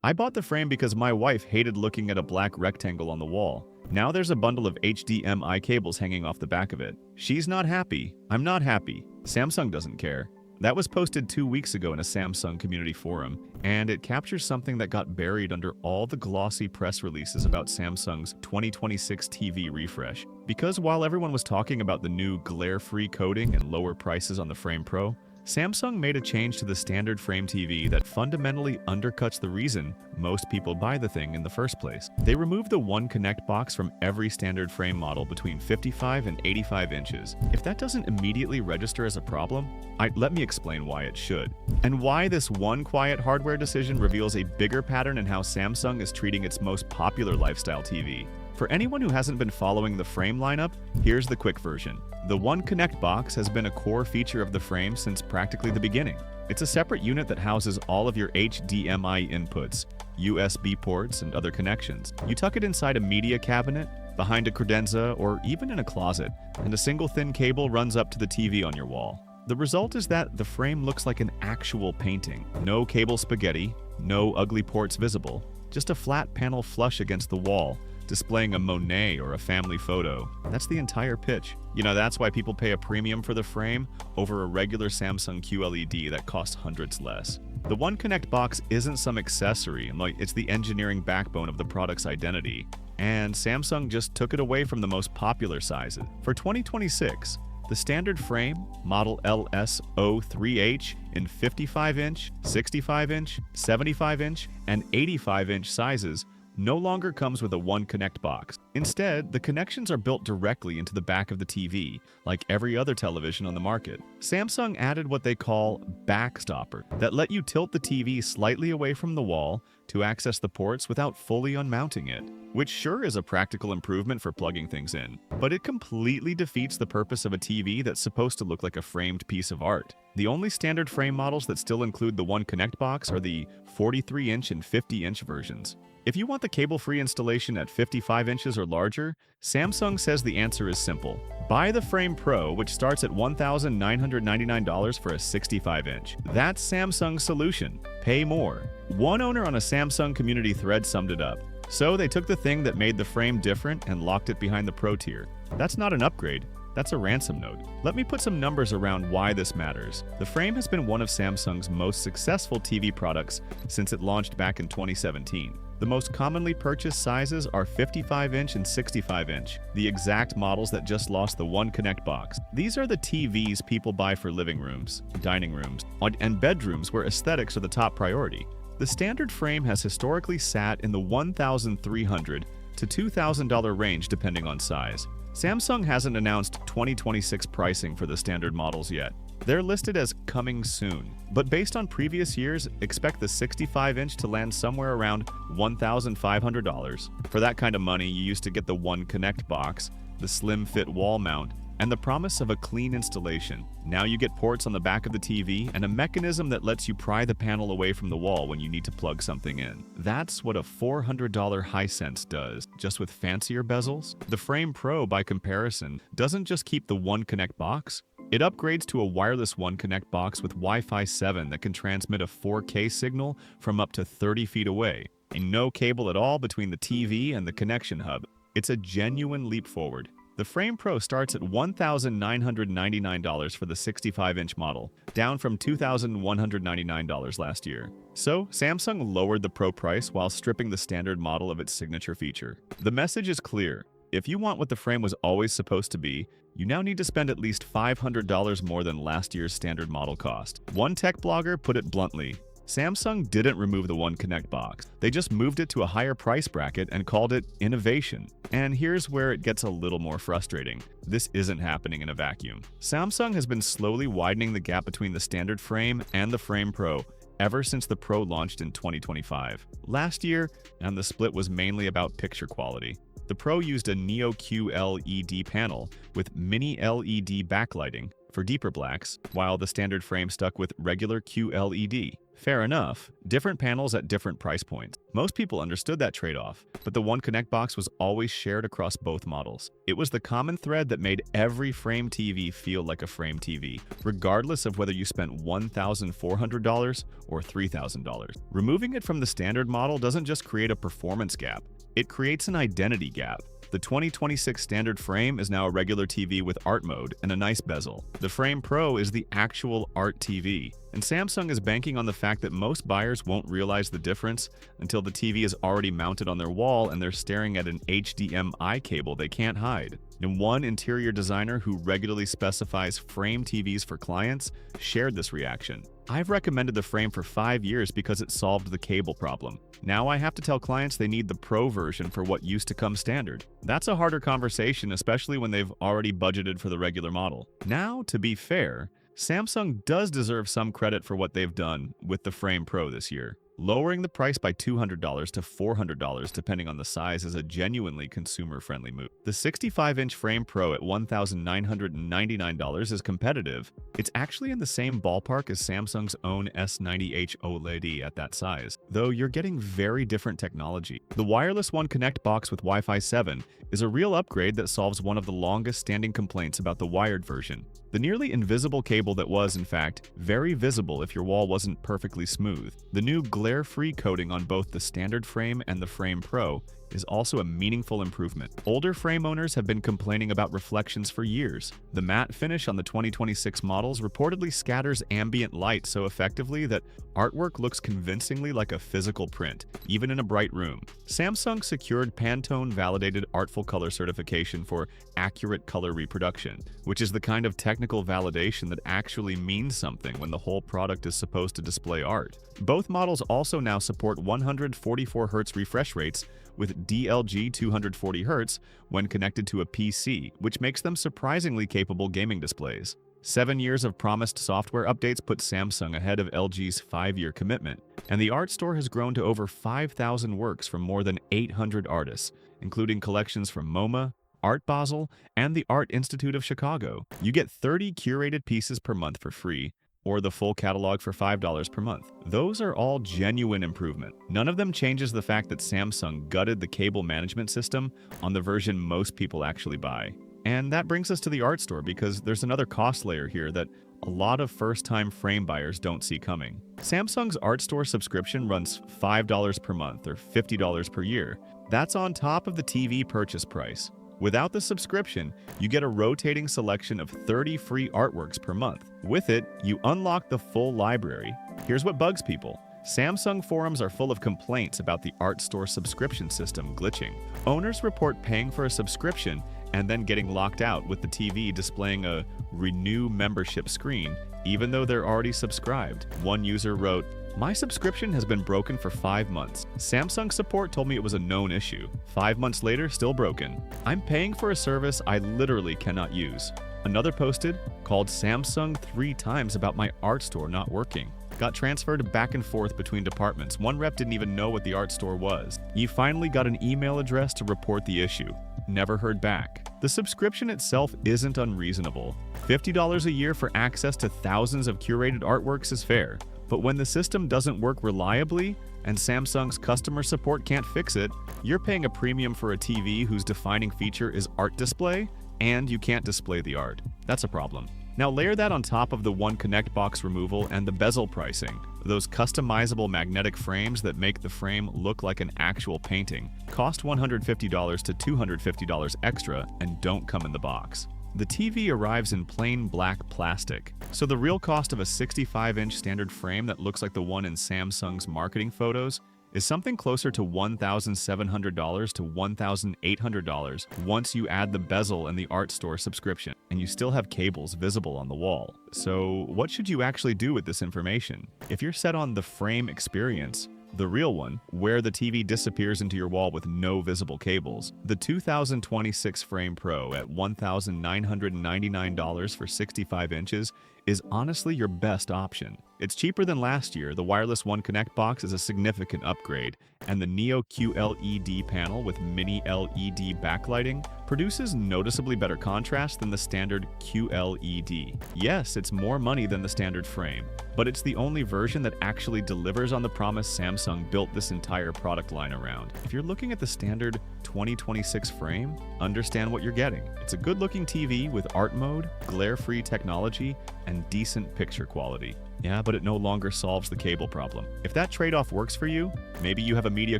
I bought the frame because my wife hated looking at a black rectangle on the wall. Now there's a bundle of HDMI cables hanging off the back of it. She's not happy. I'm not happy. Samsung doesn't care. That was posted 2 weeks ago in a Samsung community forum, and it captures something that got buried under all the glossy press releases about Samsung's 2026 TV refresh. Because while everyone was talking about the new glare-free coating and lower prices on the Frame Pro, Samsung made a change to the standard frame TV that fundamentally undercuts the reason most people buy the thing in the first place. They removed the One Connect box from every standard frame model between 55 and 85 inches. If that doesn't immediately register as a problem, let me explain why it should. And why this one quiet hardware decision reveals a bigger pattern in how Samsung is treating its most popular lifestyle TV. For anyone who hasn't been following the frame lineup, here's the quick version. The One Connect box has been a core feature of the frame since practically the beginning. It's a separate unit that houses all of your HDMI inputs, USB ports, and other connections. You tuck it inside a media cabinet, behind a credenza, or even in a closet, and a single thin cable runs up to the TV on your wall. The result is that the frame looks like an actual painting. No cable spaghetti, no ugly ports visible, just a flat panel flush against the wall, displaying a Monet or a family photo. That's the entire pitch. That's why people pay a premium for the frame over a regular Samsung QLED that costs hundreds less. The One Connect box isn't some accessory, it's the engineering backbone of the product's identity. And Samsung just took it away from the most popular sizes. For 2026, the standard frame, model LS03H in 55-inch, 65-inch, 75-inch, and 85-inch sizes, no longer comes with a One Connect box. Instead, the connections are built directly into the back of the TV, like every other television on the market. Samsung added what they call backstopper that let you tilt the TV slightly away from the wall to access the ports without fully unmounting it, which sure is a practical improvement for plugging things in, but it completely defeats the purpose of a TV that's supposed to look like a framed piece of art. The only standard frame models that still include the One Connect box are the 43-inch and 50-inch versions. If you want the cable-free installation at 55 inches or larger, Samsung says the answer is simple. Buy the Frame Pro, which starts at $1,999 for a 65-inch. That's Samsung's solution. Pay more. One owner on a Samsung community thread summed it up. So they took the thing that made the frame different and locked it behind the Pro tier. That's not an upgrade. That's a ransom note. Let me put some numbers around why this matters. The frame has been one of Samsung's most successful TV products since it launched back in 2017. The most commonly purchased sizes are 55-inch and 65-inch, the exact models that just lost the One Connect box. These are the TVs people buy for living rooms, dining rooms, and bedrooms where aesthetics are the top priority. The standard frame has historically sat in the $1,300 to $2,000 range depending on size. Samsung hasn't announced 2026 pricing for the standard models yet. They're listed as coming soon, but based on previous years, expect the 65-inch to land somewhere around $1,500. For that kind of money, you used to get the One Connect box, the slim fit wall mount, and the promise of a clean installation. Now you get ports on the back of the TV and a mechanism that lets you pry the panel away from the wall when you need to plug something in. That's what a $400 Hisense does, just with fancier bezels. The Frame Pro, by comparison, doesn't just keep the One Connect box. It upgrades to a wireless One Connect box with Wi-Fi 7 that can transmit a 4K signal from up to 30 feet away, and no cable at all between the TV and the connection hub. It's a genuine leap forward. The Frame Pro starts at $1,999 for the 65-inch model, down from $2,199 last year. So, Samsung lowered the Pro price while stripping the standard model of its signature feature. The message is clear. If you want what the frame was always supposed to be, you now need to spend at least $500 more than last year's standard model cost. One tech blogger put it bluntly: Samsung didn't remove the One Connect box. They just moved it to a higher price bracket and called it innovation. And here's where it gets a little more frustrating. This isn't happening in a vacuum. Samsung has been slowly widening the gap between the standard frame and the Frame Pro ever since the Pro launched in 2025. Last year, and the split was mainly about picture quality. The Pro used a Neo QLED panel with mini LED backlighting for deeper blacks, while the standard frame stuck with regular QLED. Fair enough. Different panels at different price points. Most people understood that trade-off, but the One Connect box was always shared across both models. It was the common thread that made every frame TV feel like a frame TV, regardless of whether you spent $1,400 or $3,000. Removing it from the standard model doesn't just create a performance gap, it creates an identity gap. The 2026 standard frame is now a regular TV with art mode and a nice bezel. The Frame Pro is the actual art TV, and Samsung is banking on the fact that most buyers won't realize the difference until the TV is already mounted on their wall and they're staring at an HDMI cable they can't hide. And one interior designer who regularly specifies frame TVs for clients shared this reaction. I've recommended the frame for 5 years because it solved the cable problem. Now I have to tell clients they need the Pro version for what used to come standard. That's a harder conversation, especially when they've already budgeted for the regular model. Now, to be fair, Samsung does deserve some credit for what they've done with the Frame Pro this year. Lowering the price by $200 to $400 depending on the size is a genuinely consumer-friendly move. The 65-inch Frame Pro at $1,999 is competitive. It's actually in the same ballpark as Samsung's own S90H OLED at that size, though you're getting very different technology. The wireless One Connect box with Wi-Fi 7 is a real upgrade that solves one of the longest-standing complaints about the wired version. The nearly invisible cable that was, in fact, very visible if your wall wasn't perfectly smooth. The new glare-free coating on both the standard frame and the Frame Pro is also a meaningful improvement. Older frame owners have been complaining about reflections for years. The matte finish on the 2026 models reportedly scatters ambient light so effectively that artwork looks convincingly like a physical print, even in a bright room. Samsung secured Pantone-validated Artful Color certification for accurate color reproduction, which is the kind of technical validation that actually means something when the whole product is supposed to display art. Both models also now support 144Hz refresh rates with DLG 240Hz when connected to a PC, which makes them surprisingly capable gaming displays. 7 years of promised software updates put Samsung ahead of LG's 5-year commitment, and the art store has grown to over 5,000 works from more than 800 artists, including collections from MoMA, Art Basel, and the Art Institute of Chicago. You get 30 curated pieces per month for free, or the full catalog for $5 per month. Those are all genuine improvement. None of them changes the fact that Samsung gutted the cable management system on the version most people actually buy. And that brings us to the art store because there's another cost layer here that a lot of first-time frame buyers don't see coming. Samsung's art store subscription runs $5 per month or $50 per year. That's on top of the TV purchase price. Without the subscription, you get a rotating selection of 30 free artworks per month. With it, you unlock the full library. Here's what bugs people. Samsung forums are full of complaints about the art store subscription system glitching. Owners report paying for a subscription and then getting locked out with the TV displaying a renew membership screen, even though they're already subscribed. One user wrote, "My subscription has been broken for 5 months. Samsung support told me it was a known issue. 5 months later, still broken. I'm paying for a service I literally cannot use." Another posted, "Called Samsung 3 times about my art store not working. Got transferred back and forth between departments. One rep didn't even know what the art store was. You finally got an email address to report the issue. Never heard back." The subscription itself isn't unreasonable. $50 a year for access to thousands of curated artworks is fair. But when the system doesn't work reliably, and Samsung's customer support can't fix it, you're paying a premium for a TV whose defining feature is art display, and you can't display the art. That's a problem. Now layer that on top of the One Connect box removal and the bezel pricing. Those customizable magnetic frames that make the frame look like an actual painting cost $150 to $250 extra and don't come in the box. The TV arrives in plain black plastic, so the real cost of a 65-inch standard frame that looks like the one in Samsung's marketing photos is something closer to $1,700 to $1,800 once you add the bezel and the art store subscription, and you still have cables visible on the wall. So what should you actually do with this information? If you're set on the frame experience, the real one, where the TV disappears into your wall with no visible cables, the 2026 Frame Pro at $1,999 for 65 inches is honestly your best option. It's cheaper than last year, the wireless One Connect box is a significant upgrade, and the Neo QLED panel with mini LED backlighting produces noticeably better contrast than the standard QLED. Yes, it's more money than the standard frame, but it's the only version that actually delivers on the promise Samsung built this entire product line around. If you're looking at the standard 2026 frame, understand what you're getting. It's a good-looking TV with art mode, glare-free technology, and decent picture quality. Yeah, but it no longer solves the cable problem. If that trade-off works for you, maybe you have a media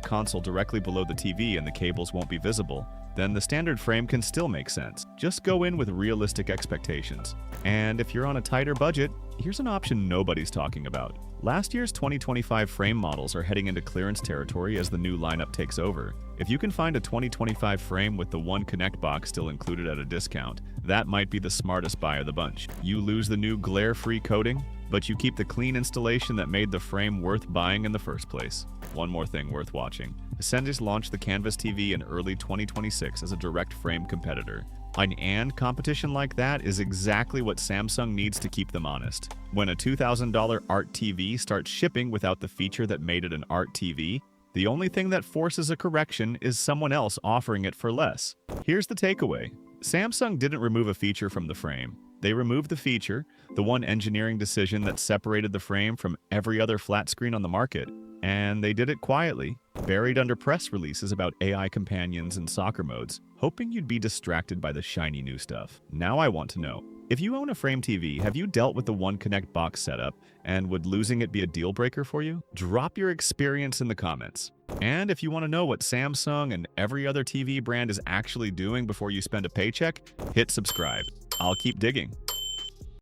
console directly below the TV and the cables won't be visible, then the standard frame can still make sense. Just go in with realistic expectations. And if you're on a tighter budget, here's an option nobody's talking about. Last year's 2025 frame models are heading into clearance territory as the new lineup takes over. If you can find a 2025 frame with the One Connect box still included at a discount, that might be the smartest buy of the bunch. You lose the new glare-free coating, but you keep the clean installation that made the frame worth buying in the first place. One more thing worth watching. Ascendis launched the Canvas TV in early 2026 as a direct frame competitor. An competition like that is exactly what Samsung needs to keep them honest. When a $2,000 Art TV starts shipping without the feature that made it an Art TV, the only thing that forces a correction is someone else offering it for less. Here's the takeaway. Samsung didn't remove a feature from the frame. They removed the feature, the one engineering decision that separated the frame from every other flat screen on the market. And they did it quietly, buried under press releases about AI companions and soccer modes, hoping you'd be distracted by the shiny new stuff. Now I want to know, if you own a Frame TV, have you dealt with the One Connect box setup, and would losing it be a deal breaker for you? Drop your experience in the comments. And if you want to know what Samsung and every other TV brand is actually doing before you spend a paycheck, hit subscribe. I'll keep digging.